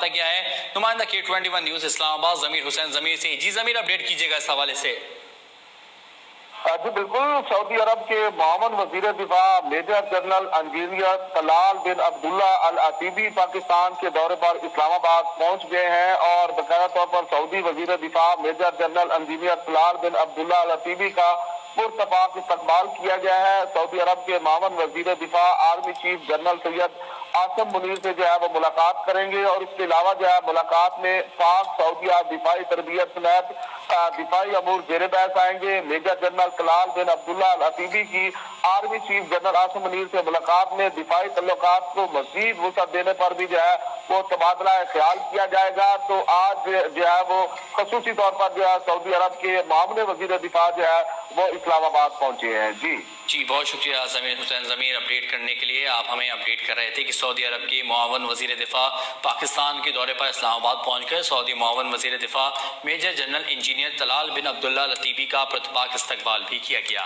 رابطہ کیا ہے نمائندہ K21 نیوز اسلام آباد ضمیر حسین ضمیر سے۔ جی ضمیر، اپڈیٹ کیجیے گا اس حوالے سے۔ جی بالکل، سعودی عرب کے معاون وزیر دفاع میجر جنرل انجینئر طلال بن عبداللہ العتیبی پاکستان کے دورے پر اسلام آباد پہنچ گئے ہیں، اور باقاعدہ طور پر سعودی وزیر دفاع میجر جنرل انجینئر طلال بن عبداللہ العتیبی کا پرتپاک استقبال کیا گیا ہے۔ سعودی عرب کے معاون وزیر دفاع army chief general Syed Asim Munir سے جو ہے وہ ملاقات کریں گے، اور اس کے علاوہ جو ہے ملاقات میں پاک سعودیہ دفاعی تربیت سمیت دفاعی امور زیر بحث آئیں گے۔ میجر جنرل طلال بن عبداللہ العتیبی کی army chief general Asim Munir سے ملاقات میں دفاعی تعلقات کو مزید وسعت دینے پر بھی جو ہے وہ تبادلہ خیال کیا جائے گا۔ تو آج جو ہے وہ خصوصی طور پر جو ہے سعودی عرب کے معاون وزیر دفاع جو ہے وہ اسلام آباد پہنچے ہیں۔ جی بہت شکریہ ضمیر حسین ضمیر اپڈیٹ کرنے کے لیے۔ آپ ہمیں اپڈیٹ کر رہے تھے کہ سعودی عرب کے معاون وزیر دفاع پاکستان کے دورے پر اسلام آباد پہنچ کر سعودی معاون وزیر دفاع میجر جنرل انجینئر طلال بن عبداللہ العتیبی کا پرتپاک استقبال بھی کیا گیا۔